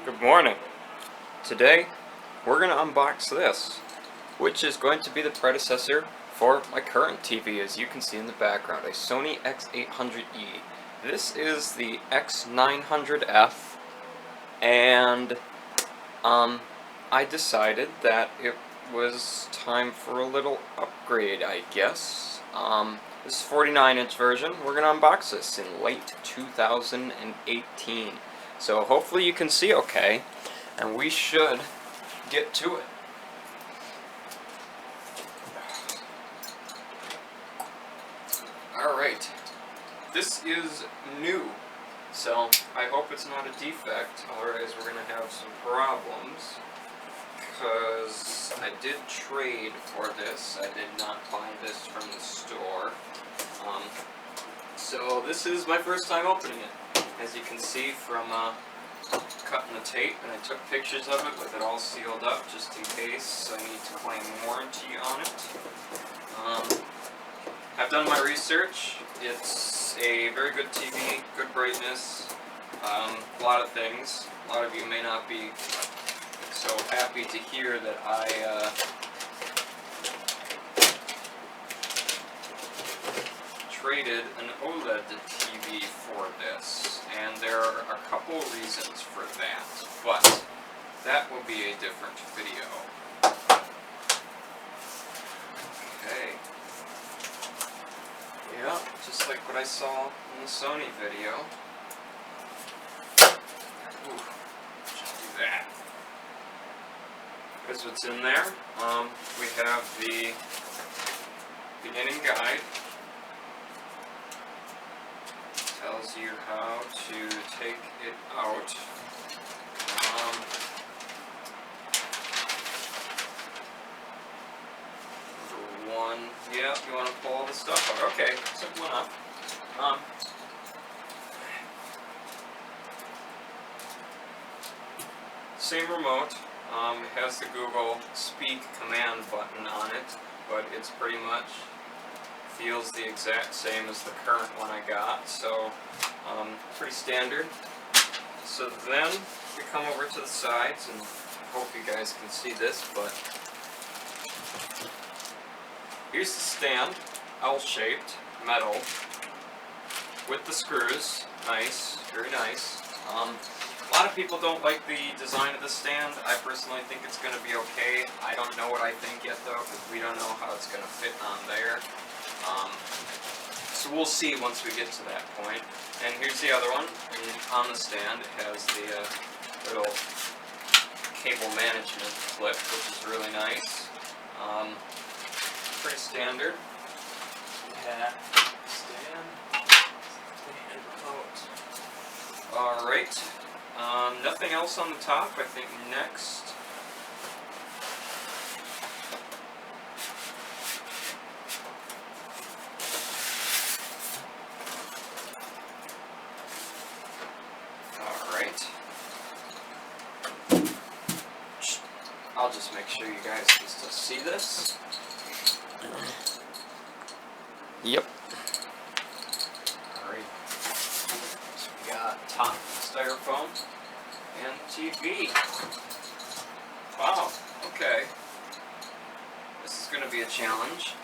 Good morning. Today we're going to unbox this, which is going to be the predecessor for my current TV, as you can see in the background, a Sony X800E. This is the X900F, and I decided that it was time for a little upgrade, I guess. This is 49-inch version. We're going to unbox this in late 2018. So hopefully you can see okay, and we should get to it. Alright, this is new, so I hope it's not a defect, otherwise we're going to have some problems, because I did trade for this. I did not buy this from the store. So this is my first time opening it. As you can see from cutting the tape, and I took pictures of it with it all sealed up just in case I need to claim warranty on it. I've done my research. It's a very good TV, good brightness, a lot of things. A lot of you may not be so happy to hear that I traded an OLED TV for this, and there are a couple reasons for that, but that will be a different video. Okay. Yeah, just like what I saw in the Sony video. Ooh, just do that. Here's what's in there. We have the beginning guide. Tells you how to take it out. Number one, yeah, you want to pull all this stuff out. Okay, simple enough. Same remote. It has the Google Speak command button on it, but it's pretty much feels the exact same as the current one I got, so pretty standard. So then we come over to the sides, and I hope you guys can see this, but here's the stand, L-shaped, metal, with the screws. Nice, very nice. A lot of people don't like the design of the stand. I personally think it's going to be okay. I don't know what I think yet though, because we don't know how it's going to fit on there. So we'll see once we get to that point. And here's the other one. And on the stand it has the little cable management clip, which is really nice. Pretty standard. Yeah. Stand out. Alright. Nothing else on the top. I think next. I'll just make sure you guys can still see this. Yep. Alright. So we got top styrofoam and TV. Wow, okay. This is going to be a challenge.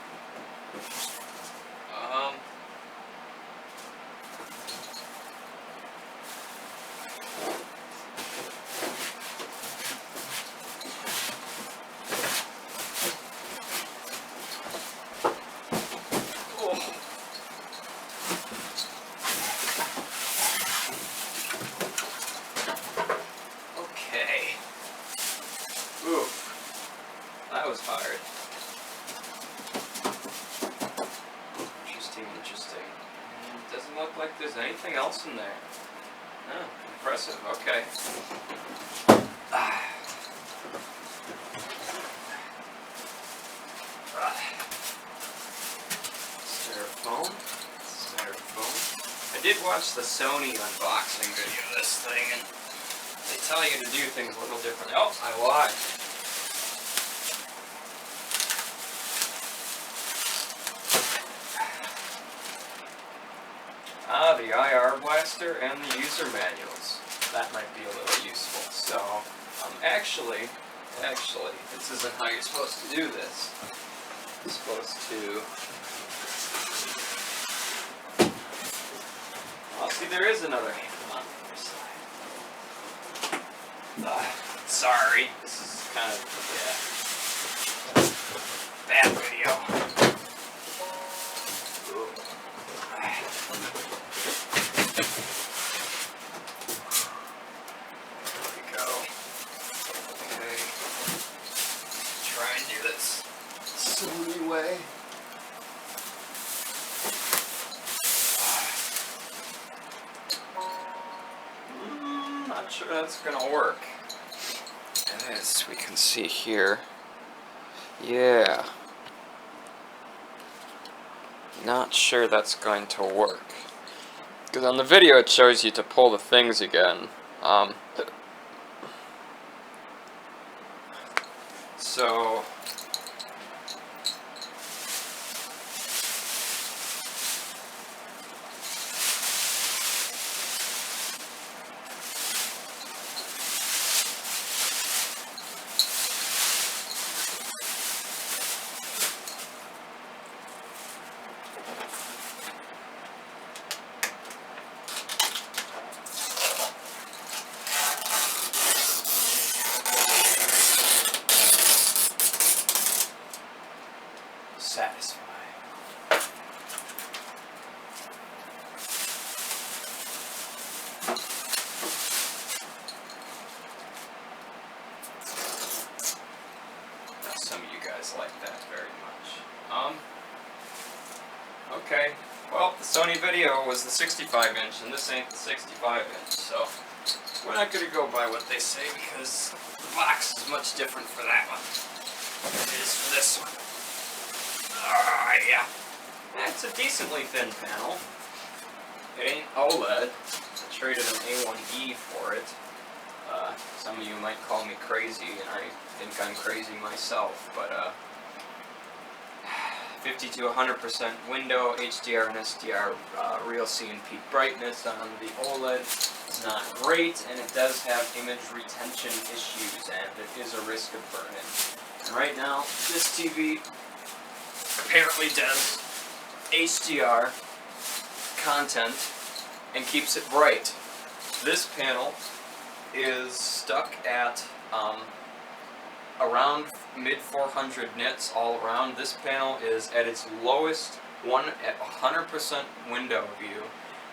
That was hard. Interesting. Doesn't look like there's anything else in there. Oh, impressive. Okay. Styrofoam. I did watch the Sony unboxing video of this thing, and they tell you to do things a little different. Oh, I lied. The IR blaster and the user manuals. That might be a little useful. So, Actually, this isn't how you're supposed to do this. You're supposed to... Oh, see, there is another handle on the other side. Sorry, this is kind of, bad video. There we go. Okay. Try and do this Sony way. Not sure that's gonna work. As we can see here. Yeah. Not sure that's going to work. Because on the video it shows you to pull the things again. So... satisfying. Now some of you guys like that very much. Okay. Well, the Sony video was the 65-inch, and this ain't the 65-inch, so we're not going to go by what they say because the box is much different for that one than it is for this one. Yeah. It's a decently thin panel. It ain't OLED. I traded an A1E for it. Some of you might call me crazy, and I think I'm crazy myself, but 50 to 100% window, HDR and SDR, real C and peak brightness on the OLED is not great, and it does have image retention issues, and it is a risk of burn-in. And right now, this TV apparently does HDR content and keeps it bright. This panel is stuck at around mid 400 nits all around. This panel is at its lowest at 100% window view.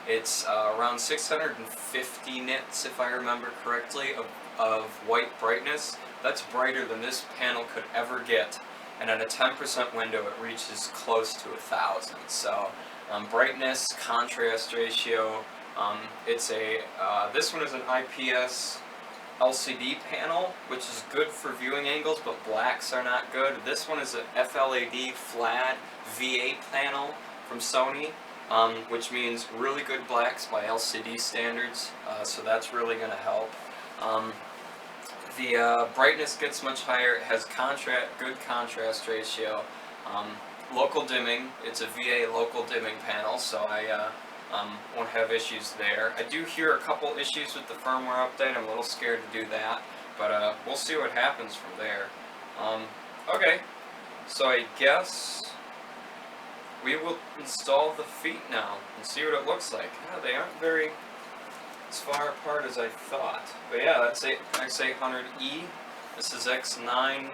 It's around 650 nits, if I remember correctly, of white brightness. That's brighter than this panel could ever get. And at a 10% window, it reaches close to 1,000. So, brightness, contrast ratio. This one is an IPS LCD panel, which is good for viewing angles, but blacks are not good. This one is a FLAD VA panel from Sony, which means really good blacks by LCD standards. So that's really going to help. The brightness gets much higher. It has good contrast ratio. Local dimming. It's a VA local dimming panel, so I won't have issues there. I do hear a couple issues with the firmware update. I'm a little scared to do that, but we'll see what happens from there. Okay, so I guess we will install the feet now and see what it looks like. Yeah, they aren't very as far apart as I thought. But yeah, that's X900E. This is X900F,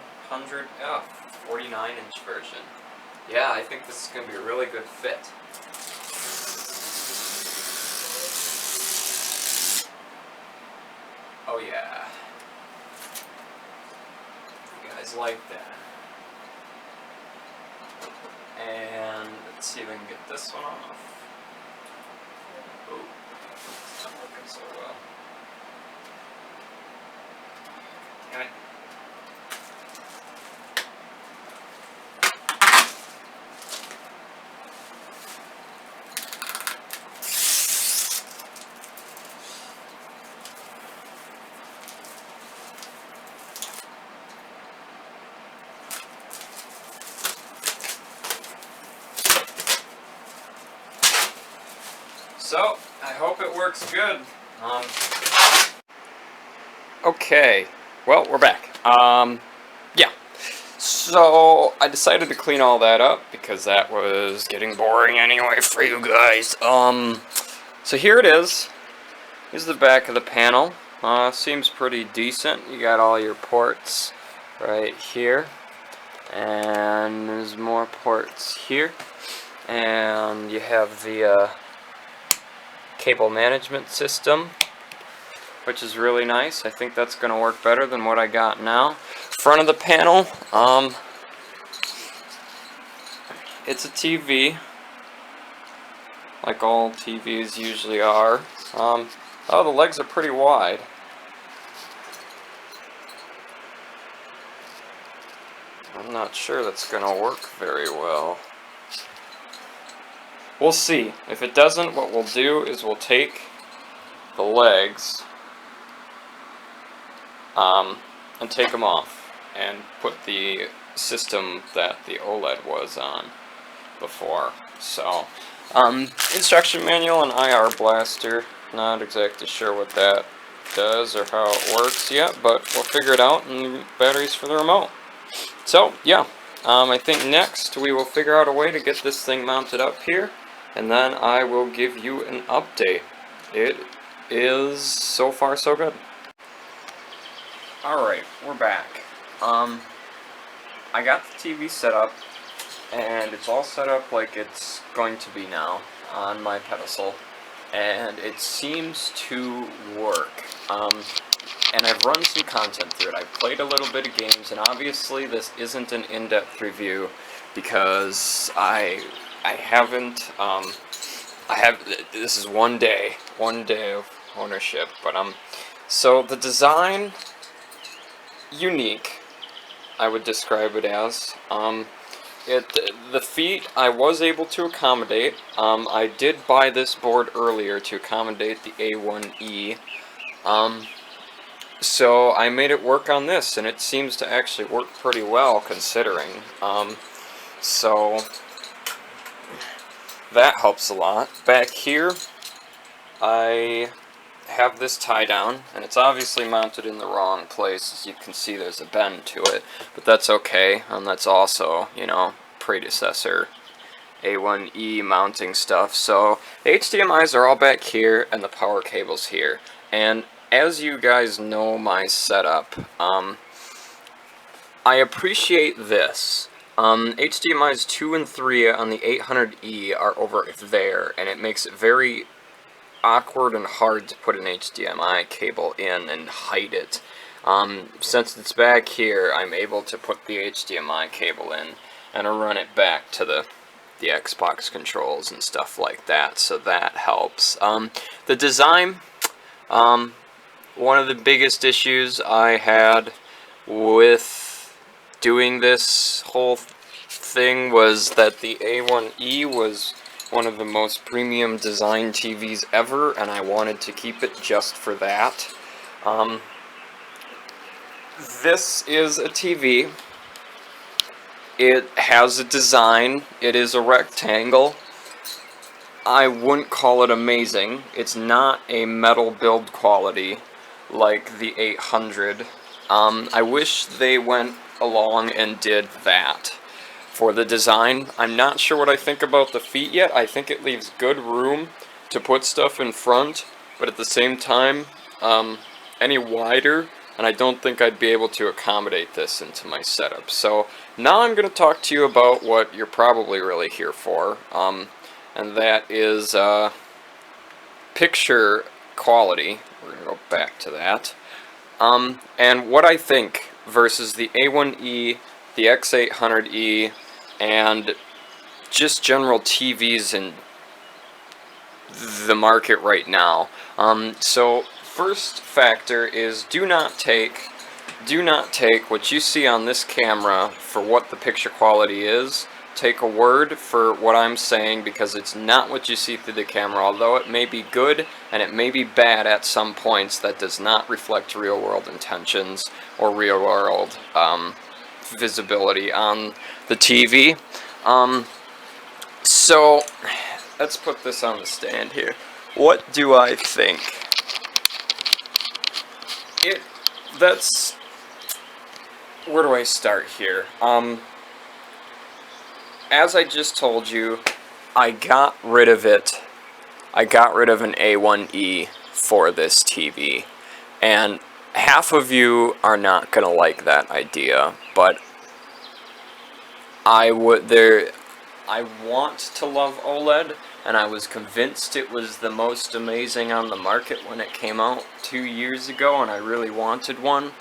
49-inch version. Yeah, I think this is going to be a really good fit. Oh yeah. You guys like that. And let's see if I can get this one off. Oh, it's not working so well. Damn it. So, I hope it works good. Okay, well, we're back. Yeah. So, I decided to clean all that up because that was getting boring anyway for you guys. So here it is. Here's the back of the panel. Seems pretty decent. You got all your ports right here. And there's more ports here. And you have the cable management system, which is really nice. I think that's going to work better than what I got now. Front of the panel, it's a TV, like all TVs usually are. Oh, the legs are pretty wide. I'm not sure that's going to work very well. We'll see. If it doesn't, what we'll do is we'll take the legs and take them off and put the system that the OLED was on before. So, instruction manual and IR blaster. Not exactly sure what that does or how it works yet, but we'll figure it out. And batteries for the remote. So, yeah. I think next we will figure out a way to get this thing mounted up here, and then I will give you an update. It is so far so good. Alright, we're back. I got the TV set up, and it's all set up like it's going to be now on my pedestal, and it seems to work. And I've run some content through it. I've played a little bit of games, and obviously this isn't an in-depth review because I haven't, this is one day of ownership, but so the design, unique, I would describe it as. The feet I was able to accommodate. I did buy this board earlier to accommodate the A1E. So I made it work on this, and it seems to actually work pretty well considering. So that helps a lot. Back here, I have this tie down, and it's obviously mounted in the wrong place. As you can see, there's a bend to it, but that's okay. That's also, you know, predecessor A1E mounting stuff. So the HDMIs are all back here, and the power cable's here. And as you guys know my setup, I appreciate this. HDMIs 2 and 3 on the 800E are over there, and it makes it very awkward and hard to put an HDMI cable in and hide it. Since it's back here, I'm able to put the HDMI cable in and run it back to the Xbox controls and stuff like that, so that helps. The design, one of the biggest issues I had with doing this whole thing was that the A1E was one of the most premium design TVs ever, and I wanted to keep it just for that. This is a TV. It has a design. It is a rectangle. I wouldn't call it amazing. It's not a metal build quality like the 800. I wish they went along and did that for the design. I'm not sure what I think about the feet yet. I think it leaves good room to put stuff in front, but at the same time, any wider, and I don't think I'd be able to accommodate this into my setup. So now I'm going to talk to you about what you're probably really here for, and that is picture quality. We're going to go back to that. And what I think versus the A1E, the X800E, and just general TVs in the market right now. So first factor is do not take what you see on this camera for what the picture quality is. Take a word for what I'm saying, because it's not what you see through the camera. Although it may be good and it may be bad at some points, that does not reflect real world intentions or real world visibility on the TV. So let's put this on the stand here. What do I think? That's where do I start here? As I just told you, I got rid of it. I got rid of an A1E for this TV, and half of you are not gonna like that idea, but I want to love OLED, and I was convinced it was the most amazing on the market when it came out 2 years ago, and I really wanted one.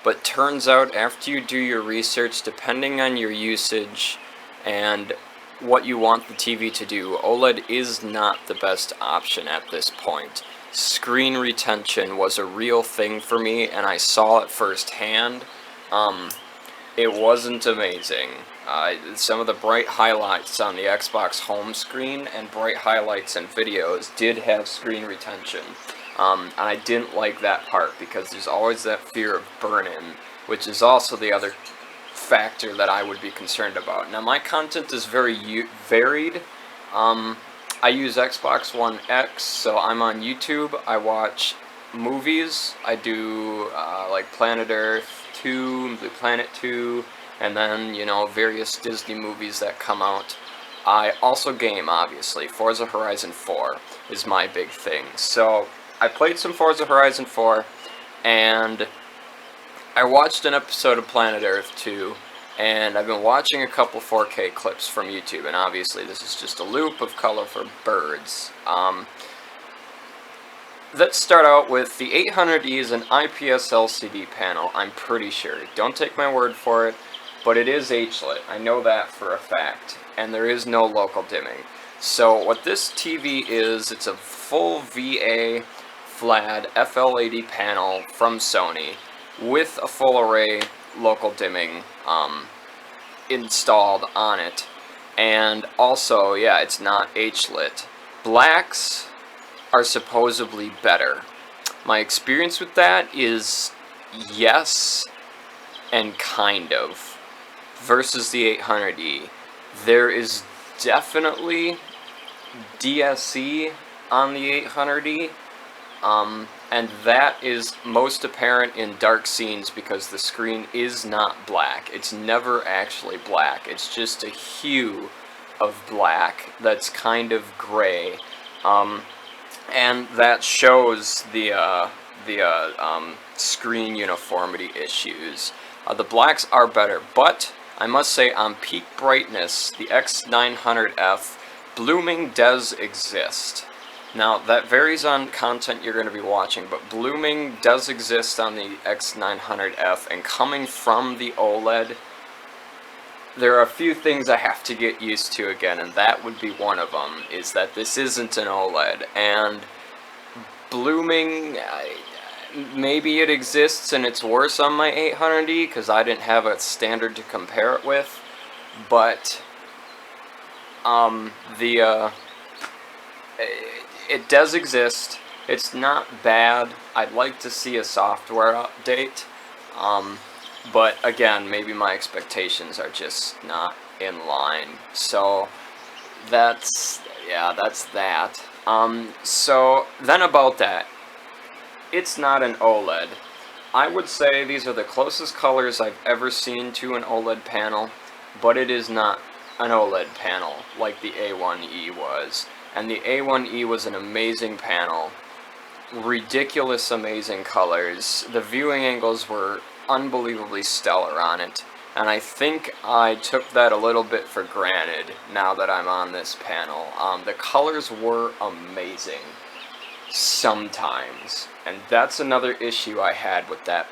But turns out, after you do your research, depending on your usage and what you want the TV to do, OLED is not the best option at this point. Screen retention was a real thing for me, and I saw it firsthand. It wasn't amazing. Some of the bright highlights on the Xbox home screen and bright highlights in videos did have screen retention. And I didn't like that part because there's always that fear of burn-in, which is also the other factor that I would be concerned about. Now, my content is very varied. I use Xbox One X, so I'm on YouTube. I watch movies. I do like Planet Earth 2, The Planet 2, and then, you know, various Disney movies that come out. I also game, obviously. Forza Horizon 4 is my big thing. So I played some Forza Horizon 4, and I watched an episode of Planet Earth 2, and I've been watching a couple 4K clips from YouTube, and obviously this is just a loop of colorful birds. Let's start out with the 800E is an IPS LCD panel, I'm pretty sure. Don't take my word for it, but it is HLIT. I know that for a fact, and there is no local dimming. So what this TV is, it's a full VA FLAD FL80 panel from Sony with a full array local dimming installed on it. And also, yeah, it's not HLIT. Blacks are supposedly better. My experience with that is yes and kind of. Versus the 800E, there is definitely DSC on the 800E, and that is most apparent in dark scenes because the screen is not black. It's never actually black. It's just a hue of black that's kind of gray, and that shows the screen uniformity issues. The blacks are better, but I must say on peak brightness, the X900F blooming does exist. Now, that varies on content you're going to be watching, but blooming does exist on the X900F, and coming from the OLED, there are a few things I have to get used to again, and that would be one of them, is that this isn't an OLED, and blooming, maybe it exists and it's worse on my 800E, because I didn't have a standard to compare it with, but it does exist. It's not bad. I'd like to see a software update, but again, maybe my expectations are just not in line. So that's that. So then about that, it's not an OLED. I would say these are the closest colors I've ever seen to an OLED panel, but it is not an OLED panel like the A1E was. And the A1E was an amazing panel, ridiculous amazing colors. The viewing angles were unbelievably stellar on it, and I think I took that a little bit for granted now that I'm on this panel. The colors were amazing sometimes, and that's another issue I had with that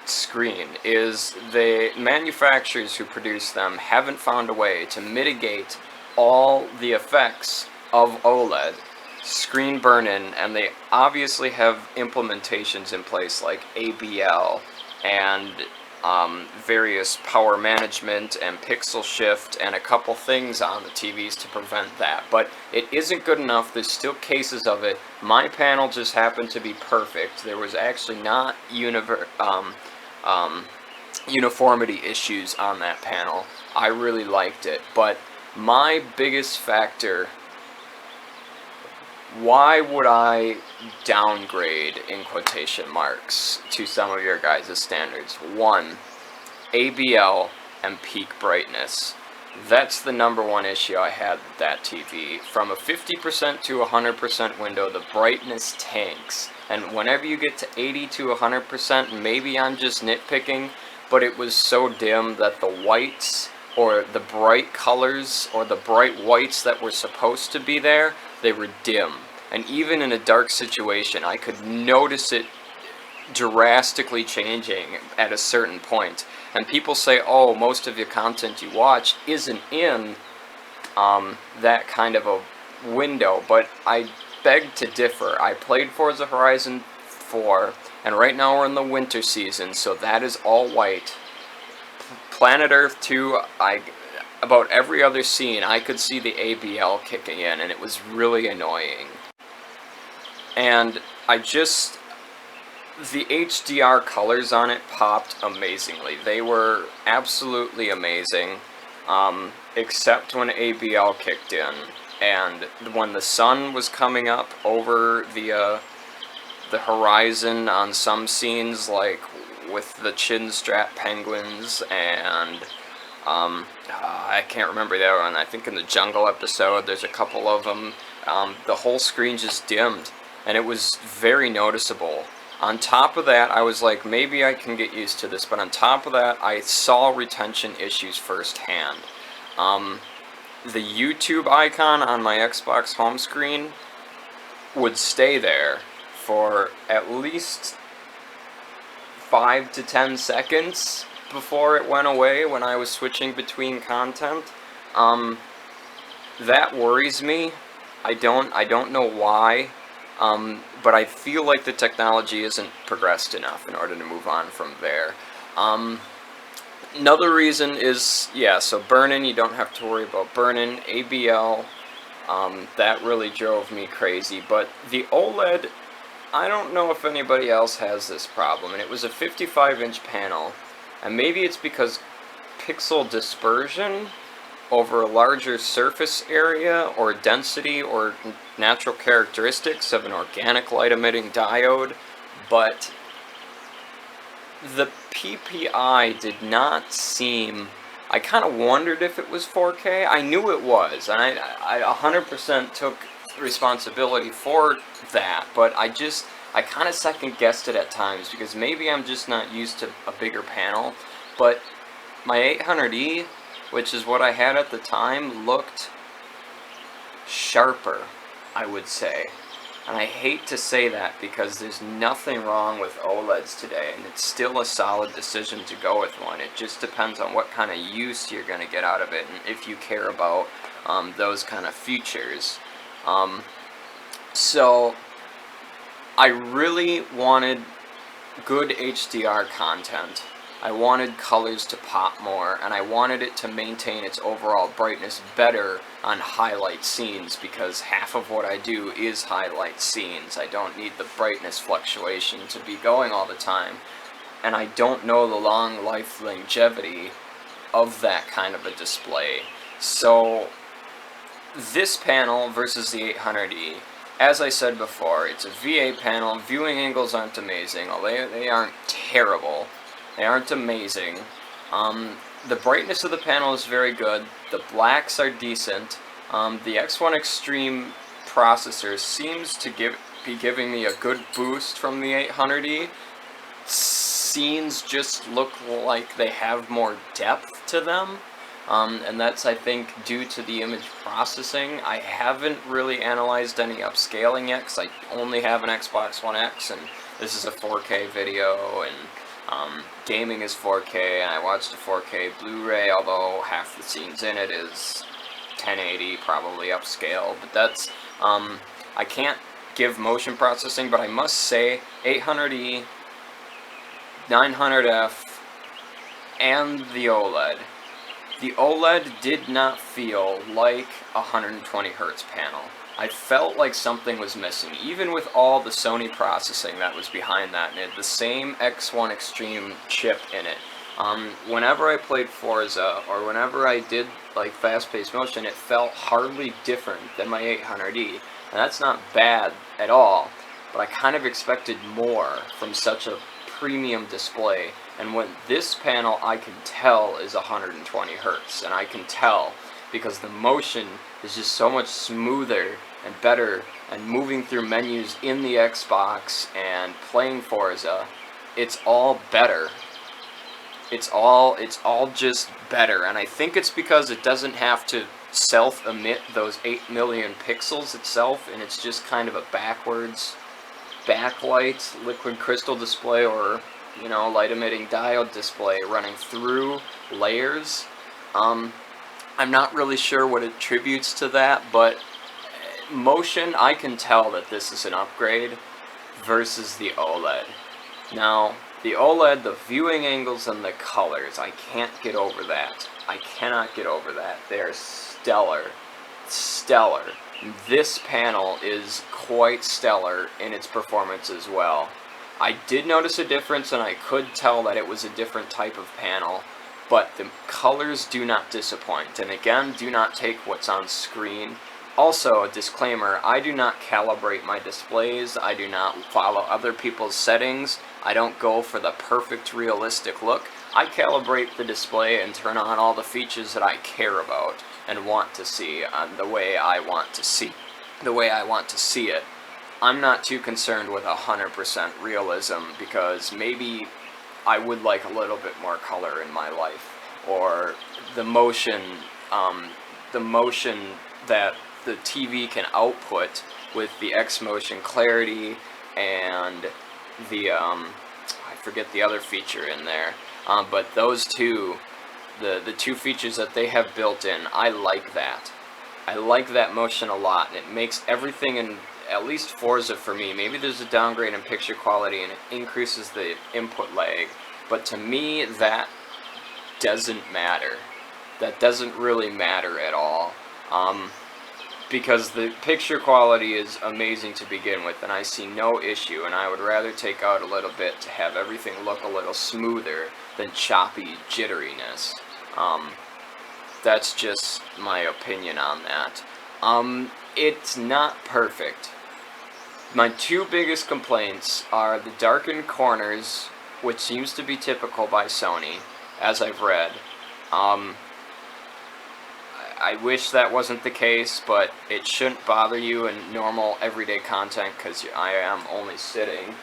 screen, is the manufacturers who produce them haven't found a way to mitigate all the effects of OLED screen burn-in, and they obviously have implementations in place like ABL and various power management and pixel shift and a couple things on the TVs to prevent that, but it isn't good enough. There's still cases of it. My panel just happened to be perfect. There was actually not uniformity issues on that panel. I really liked it, but my biggest factor, why would I downgrade, in quotation marks, to some of your guys' standards? One, ABL and peak brightness. That's the #1 issue I had with that TV. From a 50% to 100% window, the brightness tanks. And whenever you get to 80 to 100%, maybe I'm just nitpicking, but it was so dim that the whites, or the bright colors, or the bright whites that were supposed to be there, they were dim. And even in a dark situation, I could notice it drastically changing at a certain point. And people say, oh, most of your content you watch isn't in that kind of a window, but I beg to differ. I played Forza Horizon 4, and right now we're in the winter season, so that is all white. Planet Earth 2, about every other scene, I could see the ABL kicking in, and it was really annoying. And the HDR colors on it popped amazingly. They were absolutely amazing, except when ABL kicked in. And when the sun was coming up over the horizon on some scenes, like with the chin strap penguins and I can't remember the other one. I think in the jungle episode there's a couple of them. The whole screen just dimmed, and it was very noticeable. On top of that, I was like, maybe I can get used to this, but on top of that, I saw retention issues firsthand. The YouTube icon on my Xbox home screen would stay there for at least 5 to 10 seconds before it went away when I was switching between content. That worries me. I don't know why. But I feel like the technology isn't progressed enough in order to move on from there. Another reason is, yeah, so burn-in, you don't have to worry about burn-in. ABL, that really drove me crazy. But the OLED, I don't know if anybody else has this problem. And it was a 55-inch panel. And maybe it's because pixel dispersion over a larger surface area, or density, or natural characteristics of an organic light-emitting diode, but the PPI did not seem... I kind of wondered if it was 4K. I knew it was, and I 100% took responsibility for that, but I kind of second-guessed it at times, because maybe I'm just not used to a bigger panel, but my 800E, which is what I had at the time, looked sharper, I would say. And I hate to say that because there's nothing wrong with OLEDs today, and it's still a solid decision to go with one. It just depends on what kind of use you're going to get out of it, and if you care about those kind of features. So I really wanted good HDR content. I wanted colors to pop more, and I wanted it to maintain its overall brightness better on highlight scenes, because half of what I do is highlight scenes. I don't need the brightness fluctuation to be going all the time, and I don't know the long life longevity of that kind of a display. So this panel versus the 800E, as I said before, it's a VA panel. Viewing angles aren't amazing, although they aren't terrible. They aren't amazing. The brightness of the panel is very good. The blacks are decent. The X1 Extreme processor seems to be giving me a good boost from the 800E. Scenes just look like they have more depth to them. And that's, I think, due to the image processing. I haven't really analyzed any upscaling yet, because I only have an Xbox One X, and this is a 4K video, and gaming is 4K, and I watched a 4K Blu-ray, although half the scenes in it is 1080, probably upscale, but that's, I can't give motion processing, but I must say, 800E, 900F, and the OLED did not feel like a 120 Hz panel. I felt like something was missing, even with all the Sony processing that was behind that, and it had the same X1 Extreme chip in it. Whenever I played Forza, or whenever I did like fast-paced motion, it felt hardly different than my 800E, and that's not bad at all, but I kind of expected more from such a premium display, And when this panel, I can tell is 120 hertz, and I can tell because the motion is just so much smoother and better, and moving through menus in the Xbox and playing Forza, it's all better. It's all just better, and I think it's because it doesn't have to self-emit those 8 million pixels itself, and it's just kind of a backwards backlight liquid crystal display, or light emitting diode display running through layers. I'm not really sure what attributes to that, but motion, I can tell that this is an upgrade versus the OLED. Now, the OLED, the viewing angles and the colors, I can't get over that. I cannot get over that. They are stellar. Stellar. This panel is quite stellar in its performance as well. I did notice a difference, and I could tell that it was a different type of panel, but the colors do not disappoint. And again, do not take what's on screen. Also, a disclaimer, I do not calibrate my displays. I do not follow other people's settings. I don't go for the perfect realistic look. I calibrate the display and turn on all the features that I care about and want to see the way I want to see it. I'm not too concerned with 100% realism, because maybe I would like a little bit more color in my life, or the motion that the TV can output with the X motion clarity and the I forget the other feature in there, but those two, the two features that they have built in, I like that. I like that motion a lot, and it makes everything in, at least Forza for me, maybe there's a downgrade in picture quality and it increases the input lag, but to me that doesn't matter. That doesn't really matter at all, because the picture quality is amazing to begin with, and I see no issue, and I would rather take out a little bit to have everything look a little smoother than choppy jitteriness. That's just my opinion on that. It's not perfect. My two biggest complaints are the darkened corners, which seems to be typical by Sony, as I've read. I wish that wasn't the case, but it shouldn't bother you in normal everyday content, because I am only sitting,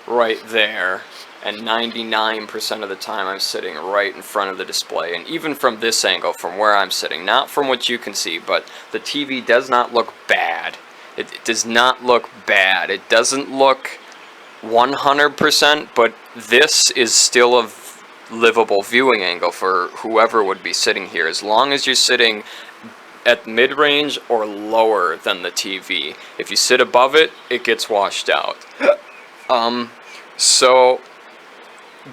right there, and 99% of the time I'm sitting right in front of the display. And even from this angle, from where I'm sitting, not from what you can see, but the TV does not look bad. It does not look bad. It doesn't look 100%, but this is still a livable viewing angle for whoever would be sitting here, as long as you're sitting at mid-range or lower than the TV. If you sit above it, it gets washed out. So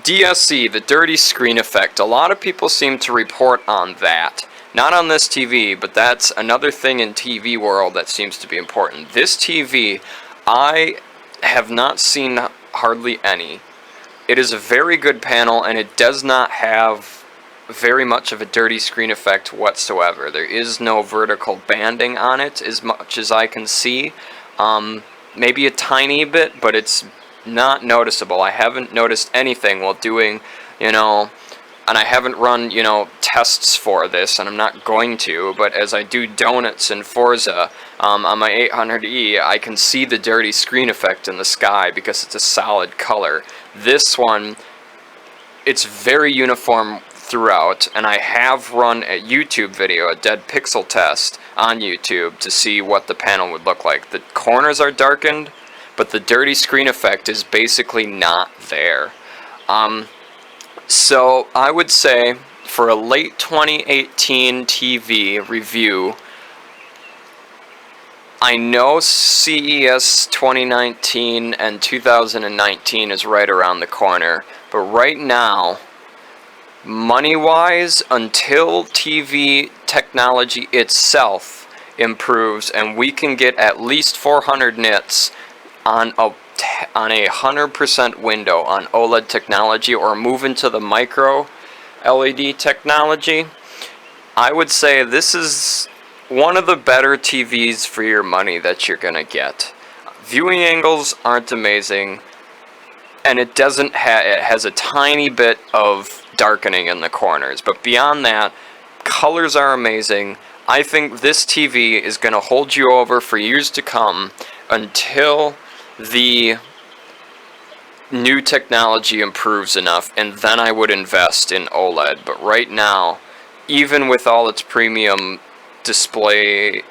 DSC, the dirty screen effect, a lot of people seem to report on that. Not on this TV, but that's another thing in TV world that seems to be important. This TV, I have not seen hardly any. It is a very good panel, and it does not have very much of a dirty screen effect whatsoever. There is no vertical banding on it, as much as I can see. Maybe a tiny bit, but it's not noticeable. I haven't noticed anything while doing, and I haven't run, tests for this, and I'm not going to, but as I do donuts in Forza, on my 800E, I can see the dirty screen effect in the sky because it's a solid color. This one, it's very uniform throughout, and I have run a YouTube video, a dead pixel test on YouTube, to see what the panel would look like. The corners are darkened, but the dirty screen effect is basically not there. So I would say for a late 2018 TV review, I know CES 2019 and 2019 is right around the corner, but right now, money-wise, until TV technology itself improves and we can get at least 400 nits on a 100% window on OLED technology, or move into the micro LED technology, I would say this is one of the better TVs for your money that you're gonna get. Viewing angles aren't amazing. and it doesn't it has a tiny bit of darkening in the corners, but beyond that, colors are amazing. I think this TV is going to hold you over for years to come until the new technology improves enough, and then I would invest in OLED. But right now, even with all its premium display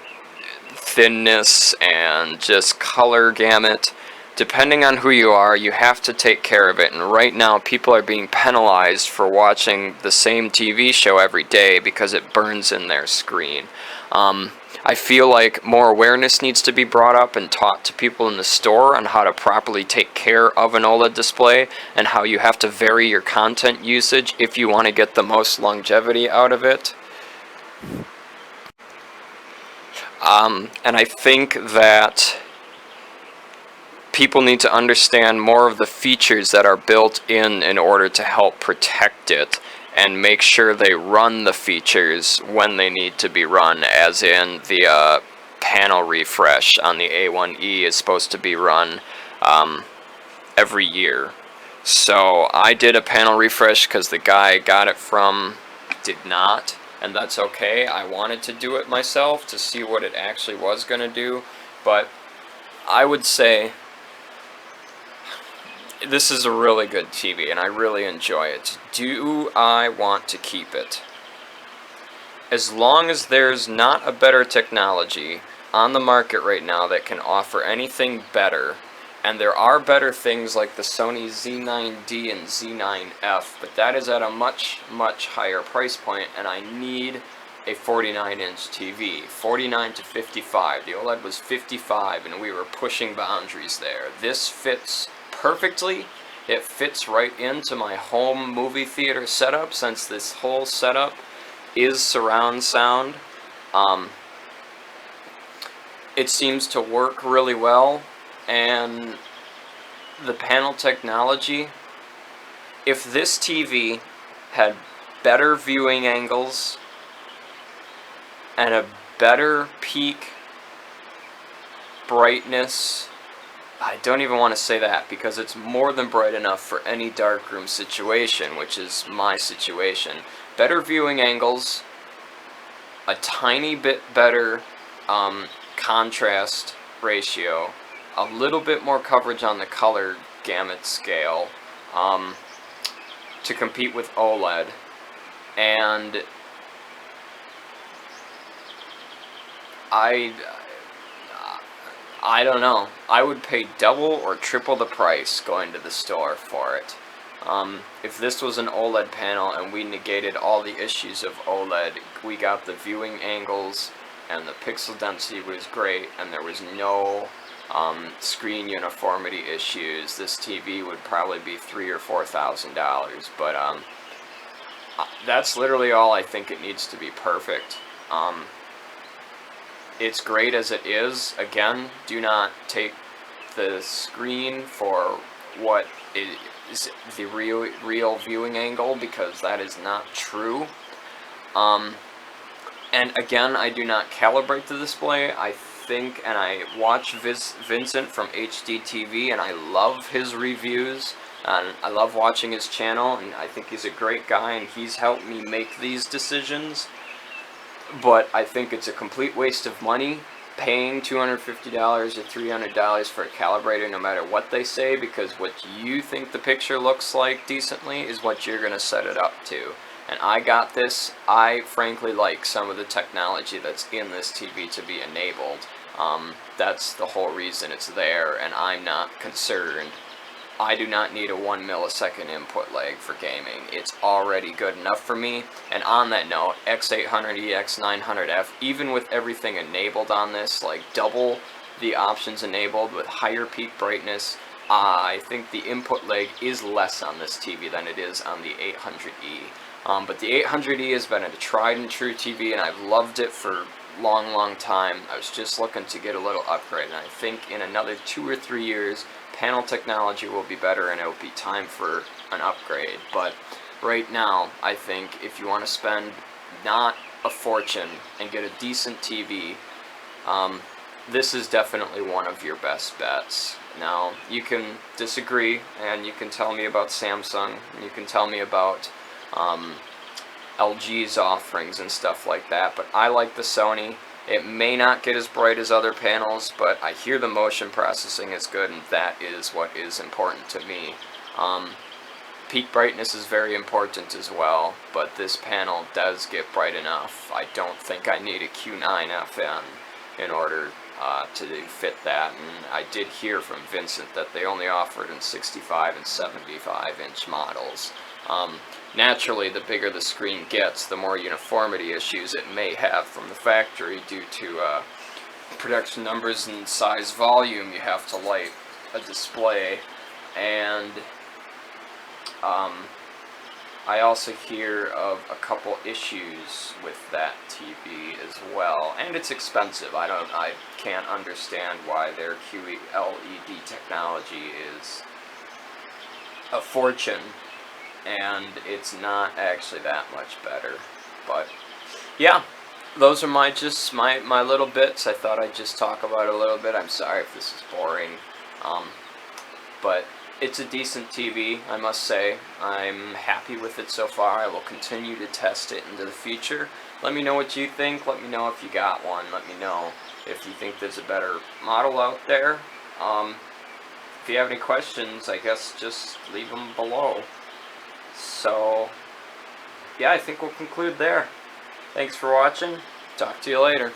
thinness and just color gamut, depending on who you are, you have to take care of it. And right now, people are being penalized for watching the same TV show every day because it burns in their screen. I feel like more awareness needs to be brought up and taught to people in the store on how to properly take care of an OLED display and how you have to vary your content usage if you want to get the most longevity out of it. And I think that people need to understand more of the features that are built in order to help protect it, and make sure they run the features when they need to be run, as in the panel refresh on the A1E is supposed to be run every year. So I did a panel refresh because the guy I got it from did not, and that's okay. I wanted to do it myself to see what it actually was going to do, but I would say this is a really good TV, and I really enjoy it. Do I want to keep it? As long as there's not a better technology on the market right now that can offer anything better, and there are better things like the Sony Z9D and Z9F, but that is at a much, much higher price point, and I need a 49-inch TV. 49 to 55. The OLED was 55, and we were pushing boundaries there. This fits perfectly. It fits right into my home movie theater setup, since this whole setup is surround sound. It seems to work really well, and the panel technology, if this TV had better viewing angles and a better peak brightness, I don't even want to say that, because it's more than bright enough for any darkroom situation, which is my situation. Better viewing angles, a tiny bit better contrast ratio, a little bit more coverage on the color gamut scale to compete with OLED, and I don't know. I would pay double or triple the price going to the store for it. If this was an OLED panel and we negated all the issues of OLED, we got the viewing angles and the pixel density was great, and there was no screen uniformity issues, this TV would probably be $3,000 or $4,000. But that's literally all I think it needs to be perfect. It's great as it is. Again, do not take the screen for what is the real viewing angle, because that is not true. And again, I do not calibrate the display. I think, and I watch Vincent from HDTV, and I love his reviews, and I love watching his channel, and I think he's a great guy, and he's helped me make these decisions. But I think it's a complete waste of money paying $250 or $300 for a calibrator, no matter what they say, because what you think the picture looks like decently is what you're going to set it up to. And I got this. I frankly like some of the technology that's in this TV to be enabled. That's the whole reason it's there, and I'm not concerned. I do not need a 1 millisecond input lag for gaming. It's already good enough for me. And on that note, X800E, X900F, even with everything enabled on this, like double the options enabled with higher peak brightness, I think the input lag is less on this TV than it is on the 800E. But the 800E has been a tried and true TV, and I've loved it for a long time. I was just looking to get a little upgrade, and I think in another 2 or 3 years, panel technology will be better and it will be time for an upgrade. But right now, I think if you want to spend not a fortune and get a decent TV, this is definitely one of your best bets. Now, you can disagree, and you can tell me about Samsung, and you can tell me about LG's offerings and stuff like that, but I like the Sony. It may not get as bright as other panels, but I hear the motion processing is good, and that is what is important to me. Peak brightness is very important as well, but this panel does get bright enough. I don't think I need a Q9 FN in order to fit that, and I did hear from Vincent that they only offered in 65 and 75 inch models. Naturally, the bigger the screen gets, the more uniformity issues it may have from the factory due to production numbers and size volume. You have to light a display, and I also hear of a couple issues with that TV as well, and it's expensive. I can't understand why their QLED technology is a fortune, and it's not actually that much better. But yeah, those are my little bits. I thought I'd just talk about it a little bit. I'm sorry if this is boring, but it's a decent TV, I must say. I'm happy with it so far. I will continue to test it into the future. Let me know what you think. Let me know if you got one. Let me know if you think there's a better model out there. If you have any questions, I guess just leave them below. So, yeah, I think we'll conclude there. Thanks for watching. Talk to you later.